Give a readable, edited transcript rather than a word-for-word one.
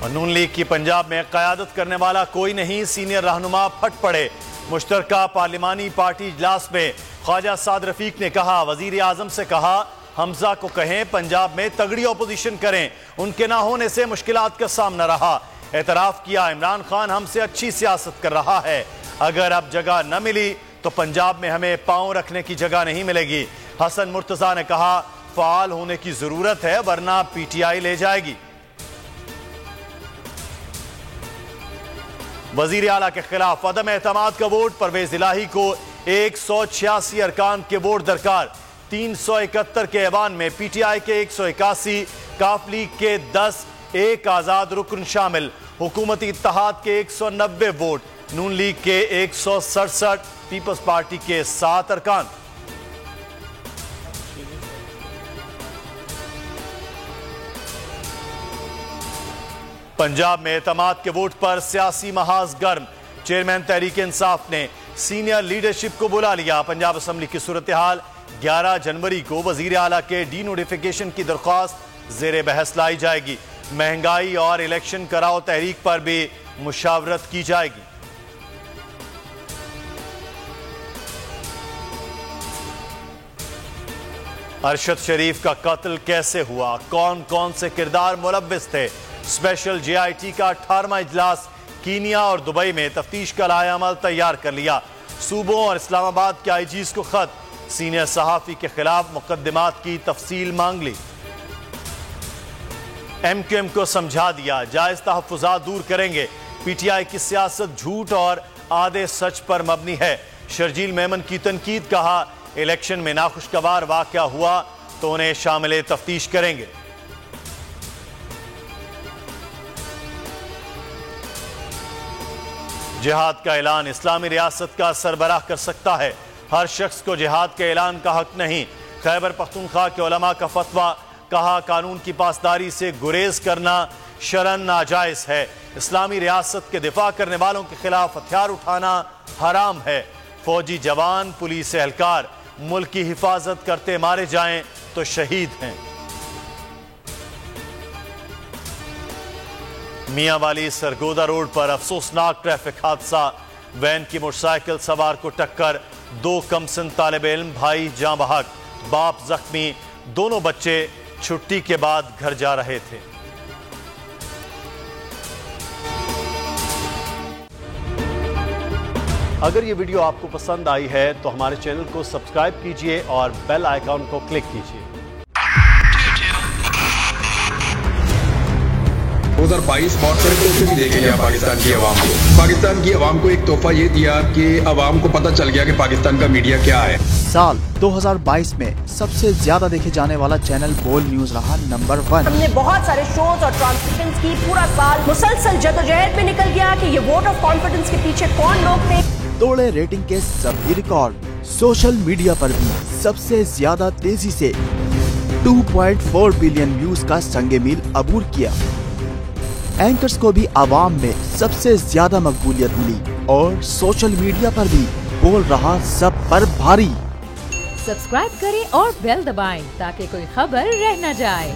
और नून लीग की पंजाब में क़यादत करने वाला कोई नहीं, सीनियर रहनुमा फट पड़े। मुश्तरका पार्लिमानी पार्टी इजलास में ख्वाजा साद रफीक ने कहा, वजीर आजम से कहा हमजा को कहें पंजाब में तगड़ी अपोजिशन करें, उनके ना होने से मुश्किलात का सामना रहा। एतराफ़ किया इमरान खान हमसे अच्छी सियासत कर रहा है, अगर अब जगह न मिली तो पंजाब में हमें पांव रखने की जगह नहीं मिलेगी। हसन मुर्तजा ने कहा फाल होने की जरूरत है वरना पीटीआई ले जाएगी। वजीर आला के खिलाफ अदम एतमाद का वोट, परवेज इलाही को 186 अरकान के वोट दरकार। 371 के ऐवान में पीटीआई के 181, काफ लीग के 10, एक आजाद रुकन शामिल। हुकूमती इत्तेहाद के 190 वोट, नून लीग के 167, पीपल्स पार्टी के 7 अरकान। पंजाब में एतमाद के वोट पर सियासी महाज गर्म। चेयरमैन तहरीक इंसाफ ने सीनियर लीडरशिप को बुला लिया। पंजाब असम्बली की सूरत हाल 11 जनवरी को वजीर आला के डी नोटिफिकेशन की दरख्वास्त जेर बहस लाई जाएगी। महंगाई और इलेक्शन कराओ तहरीक पर भी मुशावरत की जाएगी। अरशद शरीफ का कत्ल कैसे हुआ, कौन कौन से किरदार मुलव्विस थे। स्पेशल JIT का 18वां इजलास कीनिया और दुबई में तफ्तीश का लाएअमल तैयार कर लिया। सूबों और इस्लामाबाद के IGs को खत, सीनियर सहाफी के खिलाफ मुकदमात की तफसील मांग ली। MQM को समझा दिया जायज तहफ्फुज़ात दूर करेंगे। PTI की सियासत झूठ और आधे सच पर मबनी है। शर्जील मेमन की तनकीद, कहा इलेक्शन में नाखुशगवार वाक़या हुआ तो उन्हें शामिल तफ्तीश करेंगे। जिहाद का ऐलान इस्लामी रियासत का सरबराह कर सकता है, हर शख्स को जिहाद के ऐलान का हक नहीं। खैबर पख्तूनख्वा के उलमा का फतवा, कहा कानून की पासदारी से गुरेज करना शरन नाजायज है। इस्लामी रियासत के दिफा करने वालों के खिलाफ हथियार उठाना हराम है। फौजी जवान, पुलिस एहलकार मुल्क की हिफाजत करते मारे जाएं तो शहीद हैं। मियांवाली सरगोदा रोड पर अफसोसनाक ट्रैफिक हादसा, वैन की मोटरसाइकिल सवार को टक्कर, 2 कमसिन तालिब इल्म भाई जां बहक, बाप जख्मी, दोनों बच्चे छुट्टी के बाद घर जा रहे थे। अगर ये वीडियो आपको पसंद आई है तो हमारे चैनल को सब्सक्राइब कीजिए और बेल आइकॉन को क्लिक कीजिए। 2022 बहुत सारे तोहफे भी देखे गया पाकिस्तान की आवाम को। पाकिस्तान की आवाम को एक तोहफा ये दिया कि आवाम को पता चल गया कि पाकिस्तान का मीडिया क्या है। साल 2022 में सबसे ज्यादा देखे जाने वाला चैनल बोल न्यूज रहा नंबर 1। हमने बहुत सारे शोज और ट्रांसमिशंस की, पूरा साल मुसलसल जदोजहद में निकल गया कि ये वोट ऑफ कॉन्फिडेंस के पीछे कौन लोग थे। तोड़े रेटिंग के सभी रिकॉर्ड। सोशल मीडिया पर भी सबसे ज्यादा तेजी से 2.4 बिलियन व्यूज का संगे मील अबूर किया। एंकर्स को भी आवाम में सबसे ज्यादा मकबूलियत मिली और सोशल मीडिया पर भी बोल रहा सब पर भारी। सब्सक्राइब करें और बेल दबाएं ताकि कोई खबर रह न जाए।